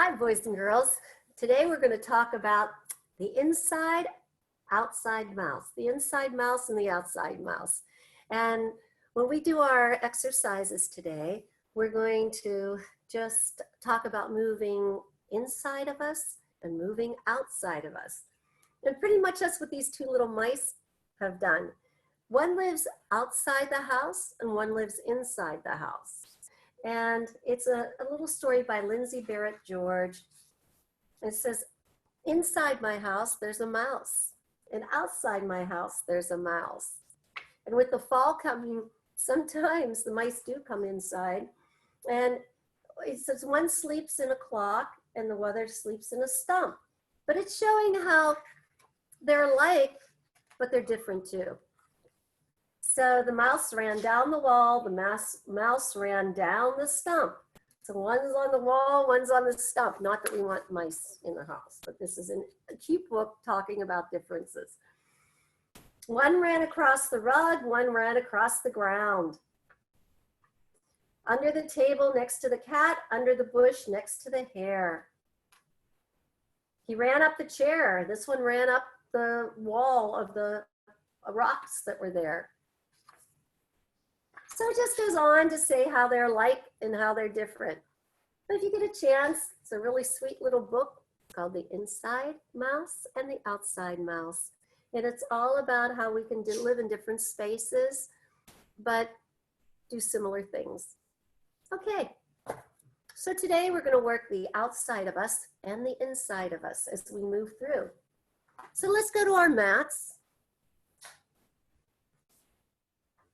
Hi, boys and girls. Today we're going to talk about the inside outside mouse, the inside mouse and the outside mouse. And when we do our exercises today, we're going to just talk about moving inside of us and moving outside of us. And pretty much that's what these two little mice have done. One lives outside the house and one lives inside the house. And it's a little story by Lindsay Barrett George. It says, inside my house, there's a mouse. And outside my house, there's a mouse. And with the fall coming, sometimes the mice do come inside. And it says one sleeps in a clock and the other sleeps in a stump. But it's showing how they're alike, but they're different too. So the mouse ran down the wall, the mouse ran down the stump. So one's on the wall, one's on the stump. Not that we want mice in the house, but this is a cute book talking about differences. One ran across the rug, one ran across the ground. Under the table next to the cat, under the bush next to the hare. He ran up the chair. This one ran up the wall of the rocks that were there. So it just goes on to say how they're alike and how they're different. But if you get a chance, it's a really sweet little book called The Inside Mouse and the Outside Mouse. And it's all about how we can live in different spaces, but do similar things. Okay, so today we're going to work the outside of us and the inside of us as we move through. So let's go to our mats.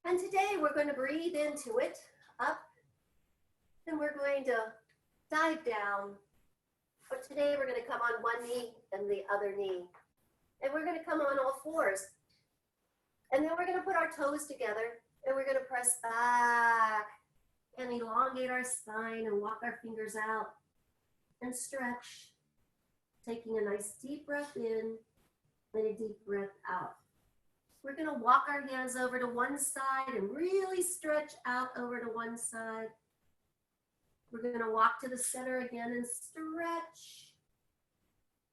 And today we're going to breathe into it, up, and we're going to dive down. But today we're going to come on one knee and the other knee. And we're going to come on all fours. And then we're going to put our toes together and we're going to press back and elongate our spine and walk our fingers out and stretch, taking a nice deep breath in and a deep breath out. We're going to walk our hands over to one side and really stretch out over to one side. We're going to walk to the center again and stretch.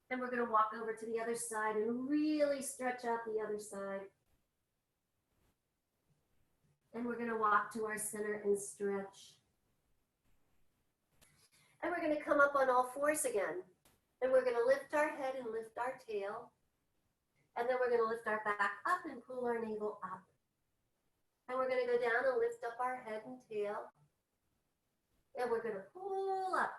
And we're going to walk over to the other side and really stretch out the other side. And we're going to walk to our center and stretch. And we're going to come up on all fours again. And we're going to lift our head and lift our tail. And then we're going to lift our back up and pull our navel up. And we're going to go down and lift up our head and tail. And we're going to pull up.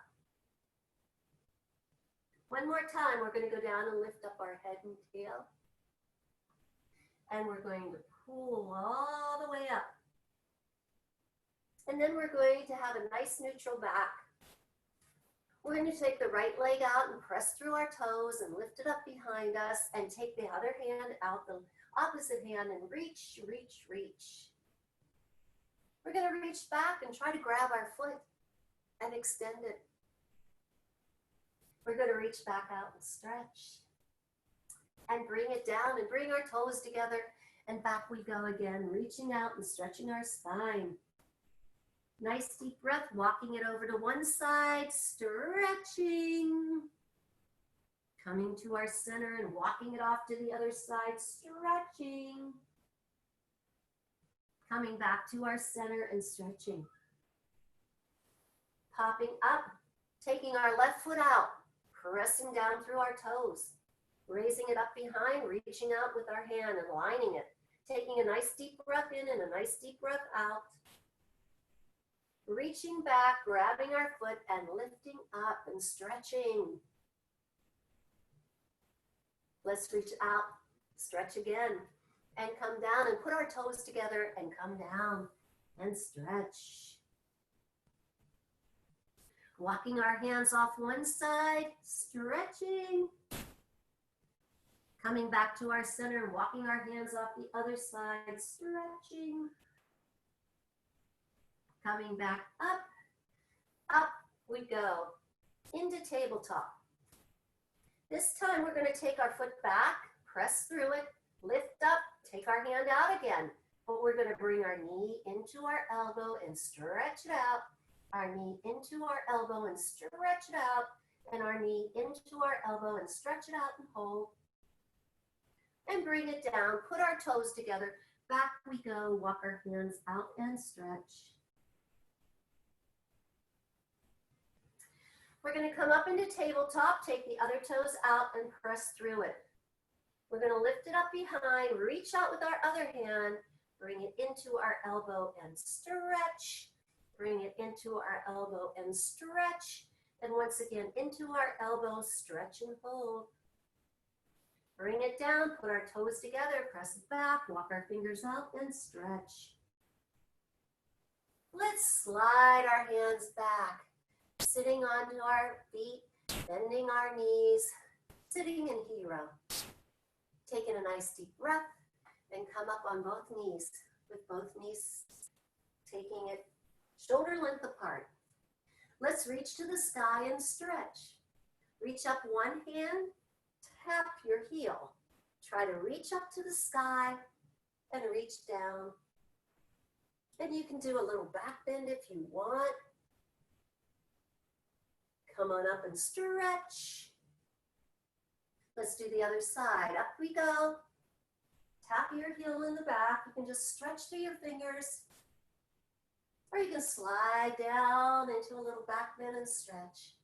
One more time, we're going to go down and lift up our head and tail. And we're going to pull all the way up. And then we're going to have a nice neutral back. We're going to take the right leg out and press through our toes and lift it up behind us and take the other hand out the opposite hand and reach, reach, reach. We're going to reach back and try to grab our foot and extend it. We're going to reach back out and stretch and bring it down and bring our toes together and back we go again, reaching out and stretching our spine. Nice deep breath, walking it over to one side, stretching. Coming to our center and walking it off to the other side, stretching. Coming back to our center and stretching. Popping up, taking our left foot out, pressing down through our toes. Raising it up behind, reaching out with our hand and lining it. Taking a nice deep breath in and a nice deep breath out. Reaching back, grabbing our foot and lifting up and stretching. Let's reach out, stretch again, and come down and put our toes together and come down and stretch. Walking our hands off one side, stretching. Coming back to our center and walking our hands off the other side, stretching. Coming back up we go, into tabletop. This time we're going to take our foot back, press through it, lift up, take our hand out again. But we're going to bring our knee into our elbow and stretch it out. Our knee into our elbow and stretch it out. and our knee into our elbow and stretch it out and hold. And bring it down, put our toes together. Back we go, walk our hands out and stretch. We're going to come up into tabletop, take the other toes out and press through it. We're going to lift it up behind, reach out with our other hand, bring it into our elbow and stretch. Bring it into our elbow and stretch. And once again, into our elbow, stretch and hold. Bring it down, put our toes together, press it back, walk our fingers out and stretch. Let's slide our hands back, sitting onto our feet, bending our knees, sitting in hero. Taking a nice deep breath and come up on both knees, with both knees taking it shoulder length apart. Let's reach to the sky and stretch. Reach up one hand, tap your heel. Try to reach up to the sky and reach down. And you can do a little back bend if you want. Come on up and stretch. Let's do the other side. Up we go. Tap your heel in the back. You can just stretch through your fingers. Or you can slide down into a little back bend and stretch.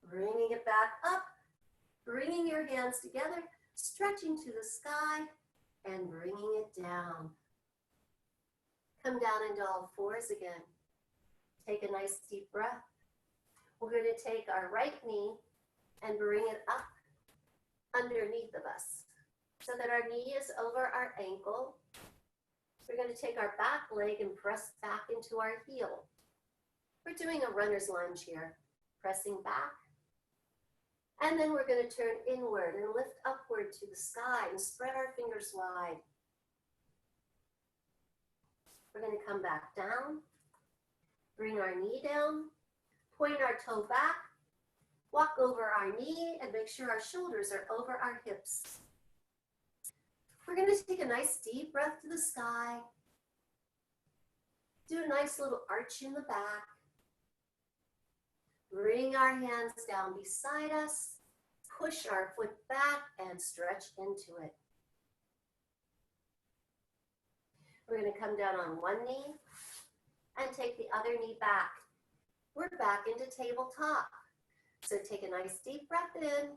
Bringing it back up. Bringing your hands together. Stretching to the sky. And bringing it down. Come down into all fours again. Take a nice deep breath. We're going to take our right knee and bring it up underneath of us so that our knee is over our ankle. We're going to take our back leg and press back into our heel. We're doing a runner's lunge here, pressing back. And then we're going to turn inward and lift upward to the sky and spread our fingers wide. We're going to come back down, bring our knee down, point our toe back, walk over our knee and make sure our shoulders are over our hips. We're going to take a nice deep breath to the sky. Do a nice little arch in the back. Bring our hands down beside us. Push our foot back and stretch into it. We're going to come down on one knee and take the other knee back. We're back into tabletop. So take a nice deep breath in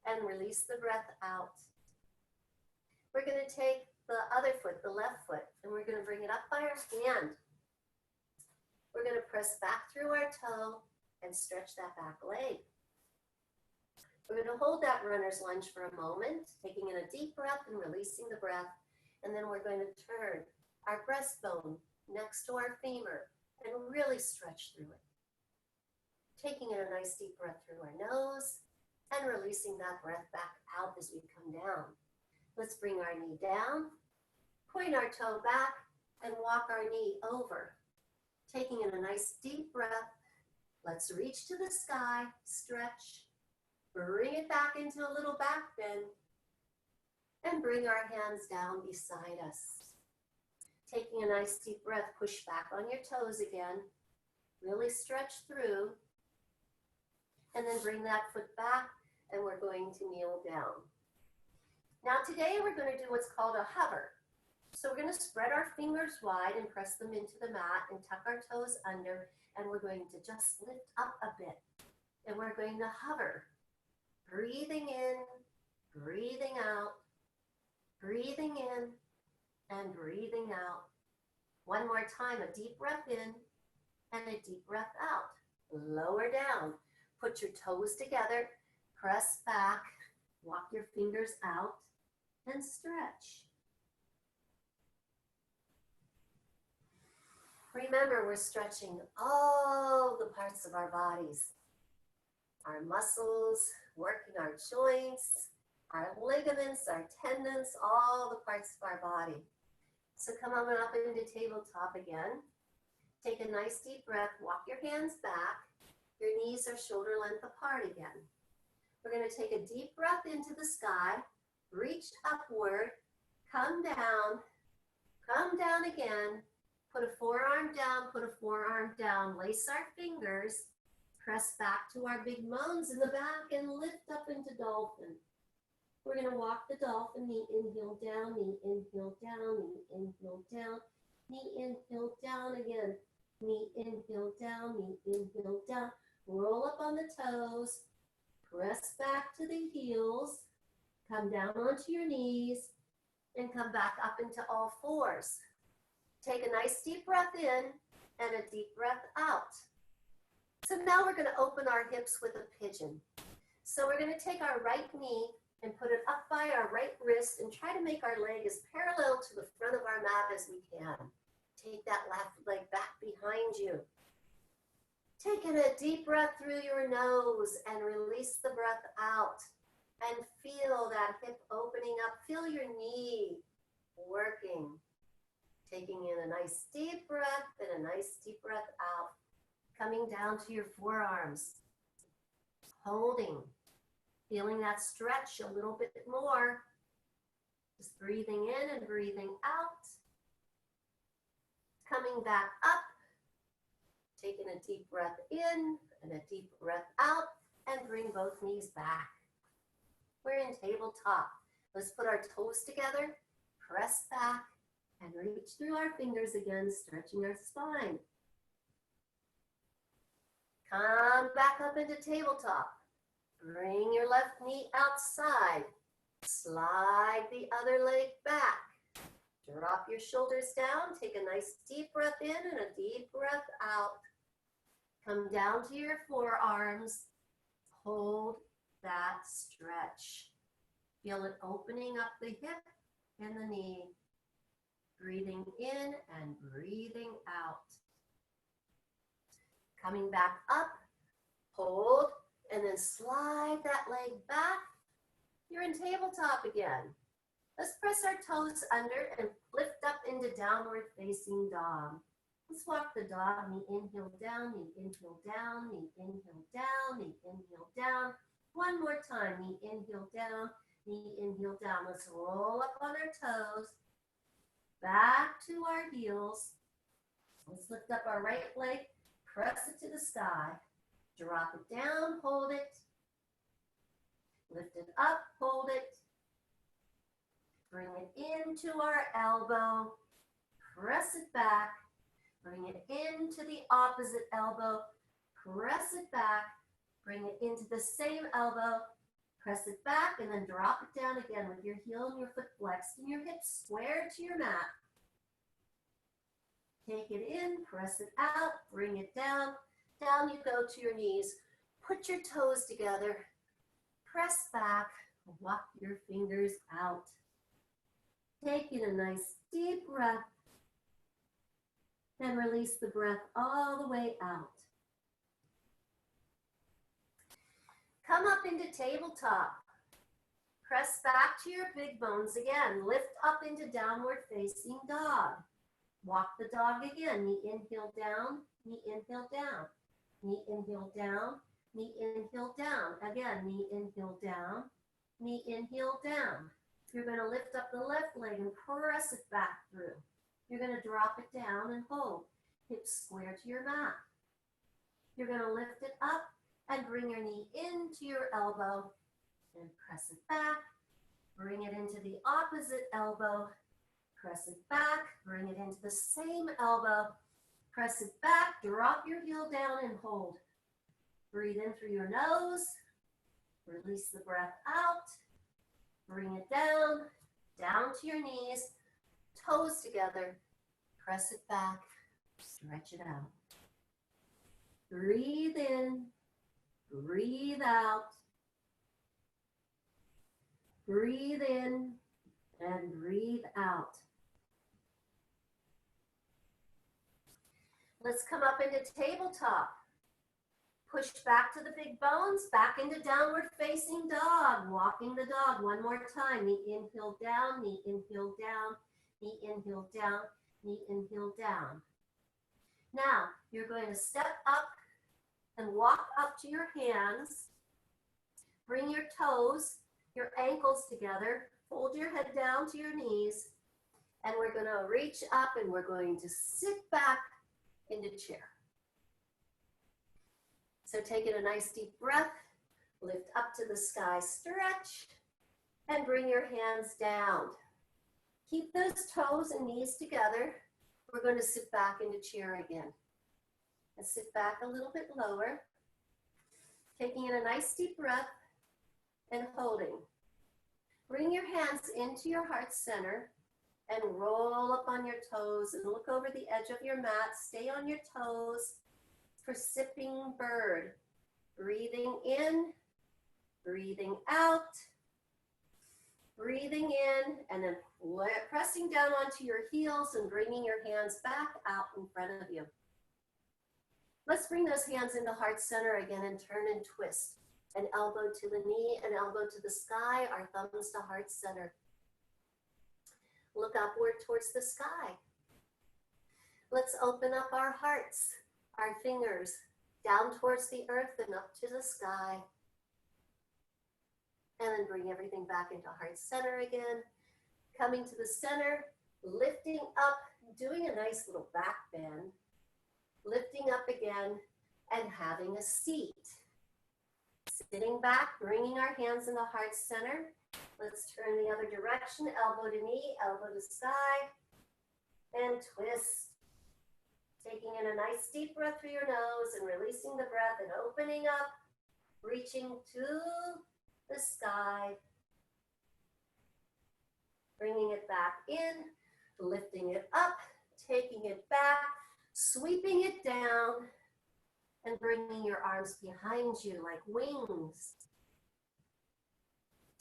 and release the breath out. We're going to take the other foot, the left foot, and we're going to bring it up by our hand. We're going to press back through our toe and stretch that back leg. We're going to hold that runner's lunge for a moment, taking in a deep breath and releasing the breath. And then we're going to turn our breastbone next to our femur and really stretch through it. Taking in a nice deep breath through our nose and releasing that breath back out as we come down. Let's bring our knee down, point our toe back, and walk our knee over. Taking in a nice deep breath. Let's reach to the sky, stretch, bring it back into a little back bend, and bring our hands down beside us. Taking a nice deep breath, push back on your toes again. Really stretch through. And then bring that foot back, and we're going to kneel down. Now today we're going to do what's called a hover. So we're going to spread our fingers wide and press them into the mat and tuck our toes under, and we're going to just lift up a bit. And we're going to hover. Breathing in, breathing out. Breathing in and breathing out. One more time, a deep breath in and a deep breath out. Lower down. Put your toes together, press back, walk your fingers out, and stretch. Remember, we're stretching all the parts of our bodies. Our muscles, working our joints, our ligaments, our tendons, all the parts of our body. So come on up into tabletop again. Take a nice deep breath, walk your hands back. Your knees are shoulder length apart again. We're going to take a deep breath into the sky, reach upward, come down again, put a forearm down, lace our fingers, Press back to our big moans in the back and lift up into dolphin. We're going to walk the dolphin, knee inhale down, knee inhale down, knee inhale down, knee inhale down again, knee inhale down, knee inhale down. Roll up on the toes, press back to the heels, come down onto your knees, and come back up into all fours. Take a nice deep breath in and a deep breath out. So now we're going to open our hips with a pigeon. So we're going to take our right knee and put it up by our right wrist and try to make our leg as parallel to the front of our mat as we can. Take that left leg back behind you. Taking a deep breath through your nose and release the breath out. And feel that hip opening up. Feel your knee working. Taking in a nice deep breath and a nice deep breath out. Coming down to your forearms. Holding. Feeling that stretch a little bit more. Just breathing in and breathing out. Coming back up. Taking a deep breath in and a deep breath out. And bring both knees back. We're in tabletop. Let's put our toes together, press back, and reach through our fingers again, stretching our spine. Come back up into tabletop. Bring your left knee outside. Slide the other leg back. Drop your shoulders down. Take a nice deep breath in and a deep breath out. Come down to your forearms. Hold that stretch. Feel it opening up the hip and the knee. Breathing in and breathing out. Coming back up, hold, and then slide that leg back. You're in tabletop again. Let's press our toes under and lift up into downward facing dog. Let's walk the dog, knee inhale down, knee inhale down, knee inhale down, knee inhale down. One more time, knee inhale down, knee inhale down. Let's roll up on our toes, back to our heels. Let's lift up our right leg, press it to the sky. Drop it down, hold it. Lift it up, hold it. Bring it into our elbow, press it back. Bring it into the opposite elbow, press it back. Bring it into the same elbow, press it back, and then drop it down again with your heel and your foot flexed and your hips square to your mat. Take it in, press it out, bring it down. Down you go to your knees. Put your toes together, press back, walk your fingers out. Taking a nice deep breath and release the breath all the way out. Come up into tabletop. Press back to your big bones again. Lift up into downward facing dog. Walk the dog again. Knee inhale down, knee inhale down. Knee inhale down, knee inhale down. Again, knee inhale down, knee inhale down. You're going to lift up the left leg and press it back through. You're going to drop it down and hold. Hips square to your mat. You're going to lift it up and bring your knee into your elbow and press it back. Bring it into the opposite elbow. Press it back. Bring it into the same elbow. Press it back. Drop your heel down and hold. Breathe in through your nose. Release the breath out. Bring it down, down to your knees. Toes together. Press it back. Stretch it out. Breathe in. Breathe out. Breathe in and breathe out. Let's come up into tabletop. Push back to the big bones, back into downward facing dog. Walking the dog one more time. Knee inhale down, knee inhale down, knee inhale down, knee inhale down. Now, you're going to step up and walk up to your hands. Bring your toes, your ankles together. Fold your head down to your knees. And we're going to reach up and we're going to sit back into chair. So taking a nice deep breath, lift up to the sky, stretch, and bring your hands down. Keep those toes and knees together. We're going to sit back into chair again. And sit back a little bit lower, taking in a nice deep breath and holding. Bring your hands into your heart center and roll up on your toes and look over the edge of your mat. Stay on your toes for sipping bird. Breathing in, breathing out, breathing in, and then pressing down onto your heels and bringing your hands back out in front of you. Let's bring those hands into heart center again and turn and twist. An elbow to the knee, an elbow to the sky, our thumbs to heart center. Look upward towards the sky. Let's open up our hearts, our fingers, down towards the earth and up to the sky. And then bring everything back into heart center again. Coming to the center, lifting up, doing a nice little back bend. Lifting up again and having a seat. Sitting back, bringing our hands into heart center. Let's turn the other direction, elbow to knee, elbow to sky, and twist. Taking in a nice deep breath through your nose and releasing the breath and opening up, reaching to the sky. Bringing it back in, lifting it up, taking it back, sweeping it down, and bringing your arms behind you like wings.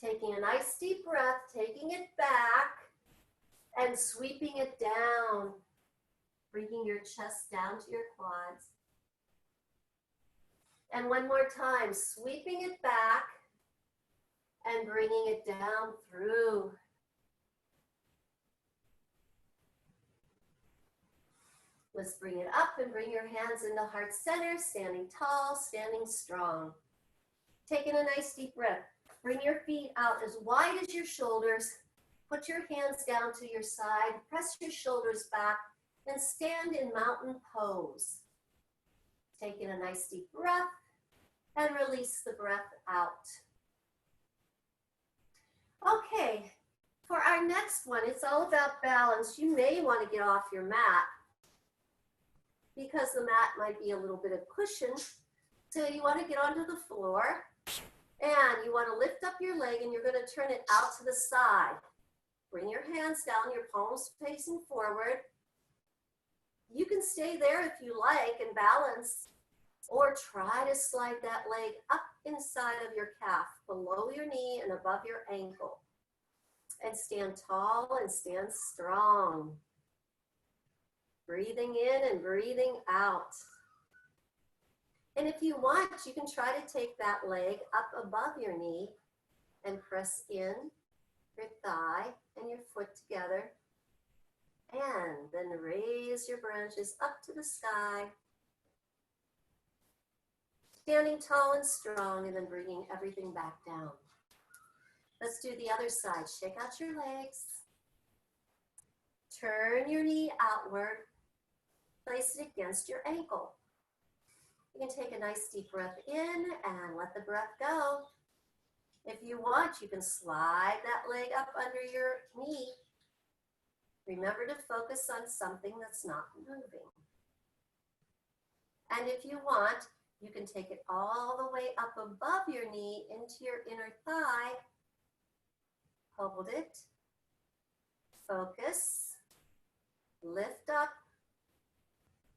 Taking a nice deep breath, taking it back, and sweeping it down. Bringing your chest down to your quads. And one more time, sweeping it back, and bringing it down through. Let's bring it up and bring your hands into heart center, standing tall, standing strong. Taking a nice deep breath. Bring your feet out as wide as your shoulders. Put your hands down to your side. Press your shoulders back and stand in mountain pose. Taking a nice deep breath and release the breath out. Okay, for our next one, it's all about balance. You may want to get off your mat because the mat might be a little bit of cushion. So you want to get onto the floor and you want to lift up your leg and you're going to turn it out to the side. Bring your hands down, your palms facing forward. You can stay there if you like and balance, or try to slide that leg up inside of your calf, below your knee and above your ankle. And stand tall and stand strong. Breathing in and breathing out. And if you want, you can try to take that leg up above your knee and press in your thigh and your foot together. And then raise your branches up to the sky. Standing tall and strong, and then bringing everything back down. Let's do the other side. Shake out your legs. Turn your knee outward. Place it against your ankle. You can take a nice deep breath in and let the breath go. If you want, you can slide that leg up under your knee. Remember to focus on something that's not moving. And if you want, you can take it all the way up above your knee into your inner thigh. Hold it. Focus. Lift up.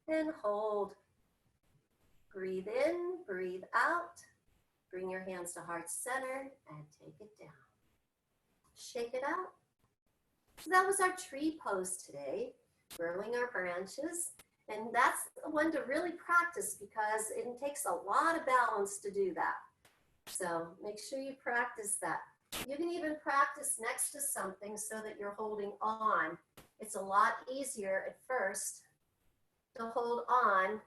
And hold. Breathe in, breathe out. Bring your hands to heart center and take it down. Shake it out. So that was our tree pose today, whirling our branches. And that's the one to really practice because it takes a lot of balance to do that. So make sure you practice that. You can even practice next to something so that you're holding on. It's a lot easier at first to hold on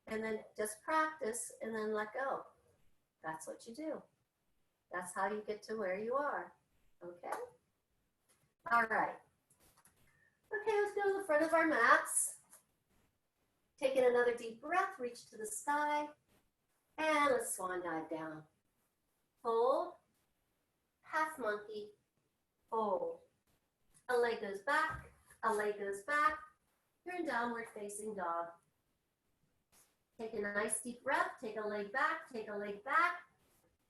and then just practice and then let go. That's what you do. That's how you get to where you are. Okay? All right. Okay, let's go to the front of our mats. Taking another deep breath, reach to the sky, and let's swan dive down. Fold, half monkey, fold. A leg goes back, a leg goes back. You're in downward facing dog. Take a nice deep breath, take a leg back, take a leg back.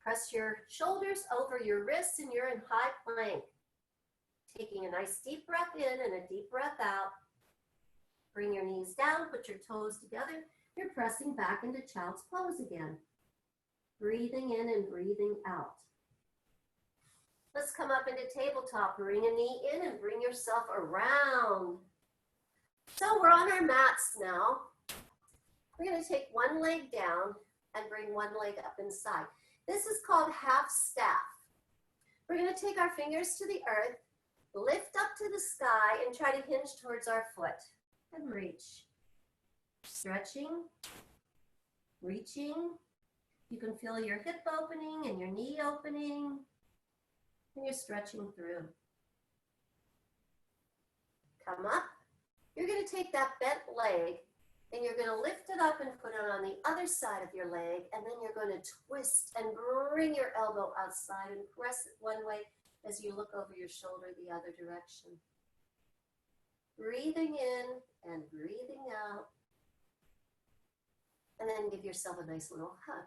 Press your shoulders over your wrists and you're in high plank. Taking a nice deep breath in and a deep breath out. Bring your knees down, put your toes together. You're pressing back into child's pose again. Breathing in and breathing out. Let's come up into tabletop. Bring a knee in and bring yourself around. So we're on our mats now. We're going to take one leg down and bring one leg up inside. This is called half staff. We're going to take our fingers to the earth, lift up to the sky, and try to hinge towards our foot. And reach. Stretching, reaching. You can feel your hip opening and your knee opening, and you're stretching through. Come up. You're going to take that bent leg and you're going to lift it up and put it on the other side of your leg, and then you're going to twist and bring your elbow outside and press it one way as you look over your shoulder the other direction. Breathing in and breathing out. And then give yourself a nice little hug.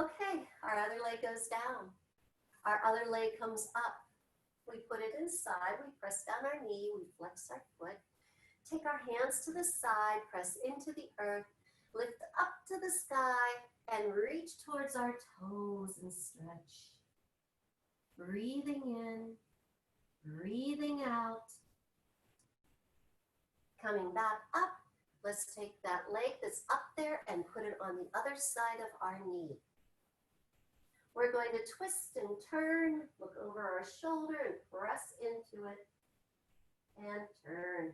Okay, our other leg goes down. Our other leg comes up. We put it inside, we press down our knee, we flex our foot. Take our hands to the side, press into the earth, lift up to the sky, and reach towards our toes and stretch. Breathing in, breathing out. Coming back up, let's take that leg that's up there and put it on the other side of our knee. We're going to twist and turn, look over our shoulder and press into it, and turn.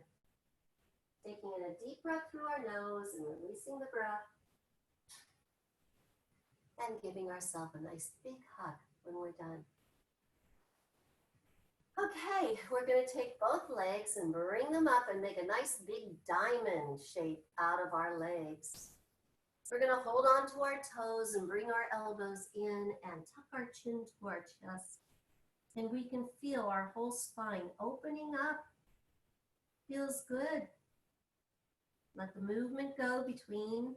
Taking in a deep breath through our nose and releasing the breath, and giving ourselves a nice big hug when we're done. Okay, we're going to take both legs and bring them up and make a nice big diamond shape out of our legs. We're going to hold on to our toes and bring our elbows in and tuck our chin to our chest. And we can feel our whole spine opening up. Feels good. Let the movement go between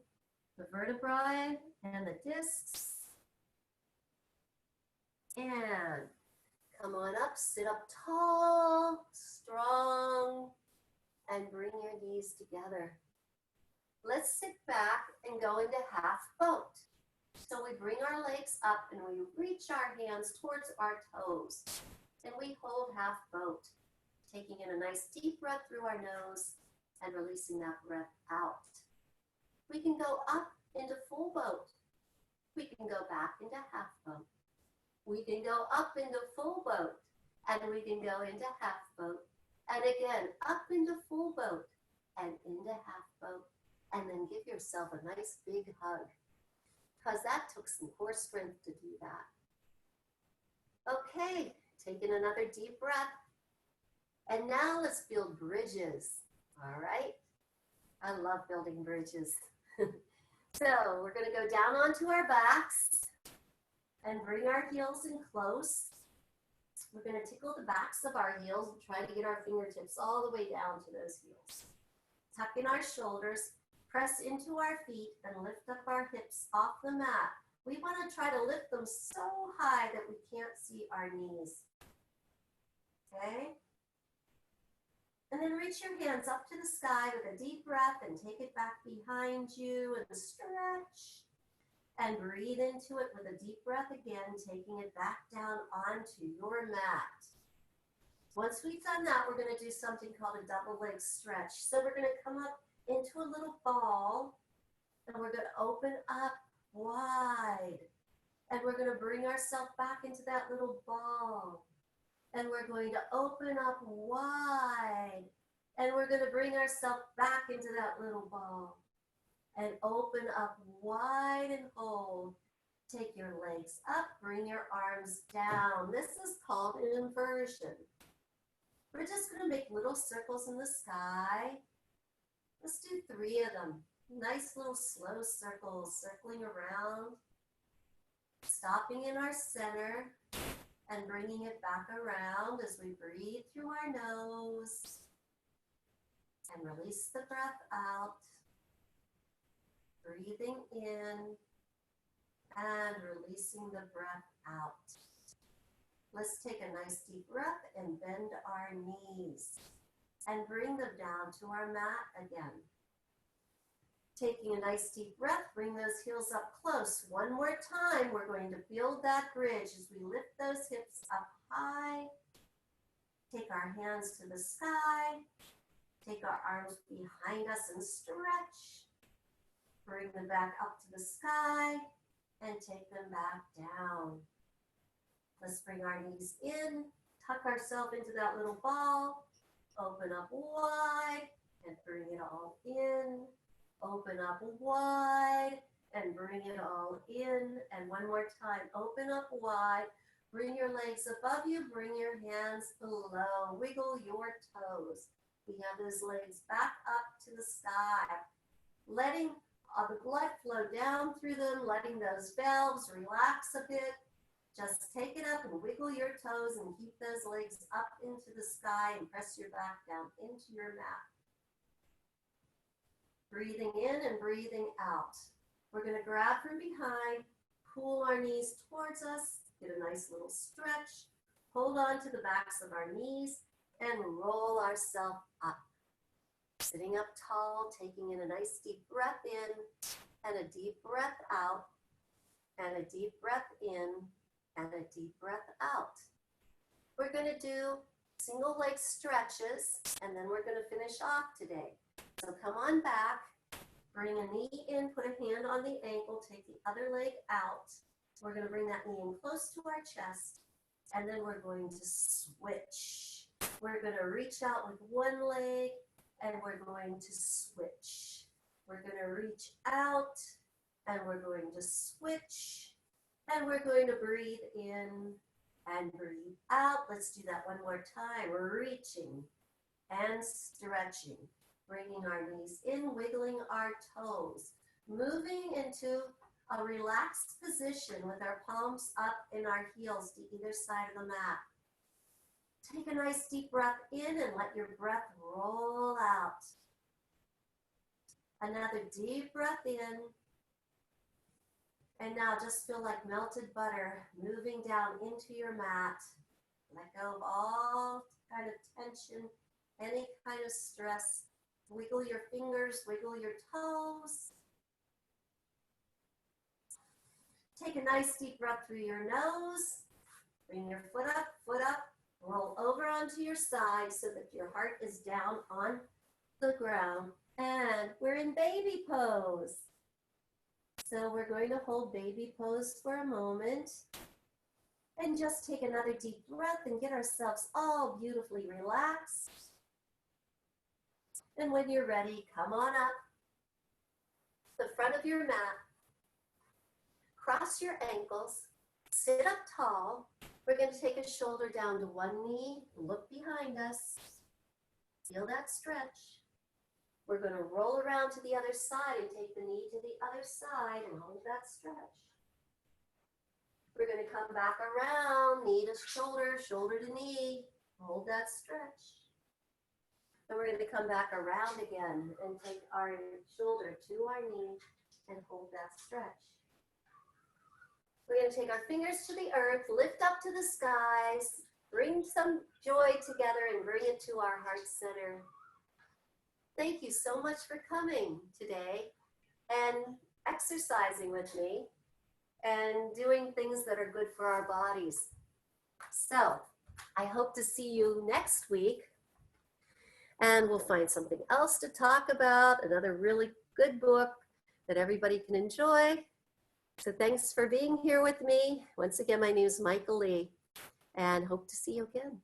the vertebrae and the discs. And come on up, sit up tall, strong, and bring your knees together. Let's sit back and go into half boat. So we bring our legs up and we reach our hands towards our toes. And we hold half boat, taking in a nice deep breath through our nose and releasing that breath out. We can go up into full boat. We can go back into half boat. We can go up into full boat, and we can go into half boat, and again, up into full boat, and into half boat, and then give yourself a nice big hug, because that took some core strength to do that. Okay, taking another deep breath, and now let's build bridges, all right? I love building bridges. So we're gonna go down onto our backs, and bring our heels in close. We're going to tickle the backs of our heels and try to get our fingertips all the way down to those heels. Tuck in our shoulders, press into our feet, and lift up our hips off the mat. We want to try to lift them so high that we can't see our knees. Okay? And then reach your hands up to the sky with a deep breath and take it back behind you and stretch. And breathe into it with a deep breath again, taking it back down onto your mat. Once we've done that, we're going to do something called a double leg stretch. So we're going to come up into a little ball, and we're going to open up wide. And we're going to bring ourselves back into that little ball. And we're going to open up wide. And we're going to bring ourselves back into that little ball. And open up wide and hold. Take your legs up, bring your arms down. This is called an inversion. We're just going to make little circles in the sky. Let's do 3 of them. Nice little slow circles, circling around, stopping in our center and bringing it back around as we breathe through our nose and release the breath out. Breathing in and releasing the breath out. Let's take a nice deep breath and bend our knees and bring them down to our mat again. Taking a nice deep breath, bring those heels up close. One more time, we're going to build that bridge as we lift those hips up high. Take our hands to the sky. Take our arms behind us and stretch. Bring them back up to the sky and take them back down. Let's bring our knees in, tuck ourselves into that little ball, open up wide and bring it all in. Open up wide and bring it all in. And one more time, open up wide. Bring your legs above you, bring your hands below. Wiggle your toes. We have those legs back up to the sky. Letting the blood flow down through them, letting those valves relax a bit. Just take it up and wiggle your toes and keep those legs up into the sky and press your back down into your mat. Breathing in and breathing out. We're going to grab from behind, pull our knees towards us, get a nice little stretch, hold on to the backs of our knees, and roll ourselves up. Sitting up tall, taking in a nice deep breath in, and a deep breath out, and a deep breath in, and a deep breath out. We're going to do single leg stretches, and then we're going to finish off today. So come on back, bring a knee in, put a hand on the ankle, take the other leg out. We're going to bring that knee in close to our chest, and then we're going to switch. We're going to reach out with one leg, and we're going to switch. We're going to reach out, and we're going to switch, and we're going to breathe in and breathe out. Let's do that one more time. We're reaching and stretching. Bringing our knees in, wiggling our toes, moving into a relaxed position with our palms up and our heels to either side of the mat. Take a nice deep breath in and let your breath roll out. Another deep breath in. And now just feel like melted butter moving down into your mat. Let go of all kind of tension, any kind of stress. Wiggle your fingers, wiggle your toes. Take a nice deep breath through your nose. Bring your foot up, roll over onto your side so that your heart is down on the ground. And we're in baby pose. So we're going to hold baby pose for a moment. And just take another deep breath and get ourselves all beautifully relaxed. And when you're ready, come on up the front of your mat, cross your ankles, sit up tall. We're going to take a shoulder down to one knee, look behind us, feel that stretch. We're going to roll around to the other side and take the knee to the other side and hold that stretch. We're going to come back around, knee to shoulder, shoulder to knee, hold that stretch. And we're going to come back around again and take our shoulder to our knee and hold that stretch. We're going to take our fingers to the earth, lift up to the skies, bring some joy together and bring it to our heart center. Thank you so much for coming today and exercising with me and doing things that are good for our bodies. So I hope to see you next week. And we'll find something else to talk about, another really good book that everybody can enjoy. So thanks for being here with me. Once again, my name is Michael Lee, and hope to see you again.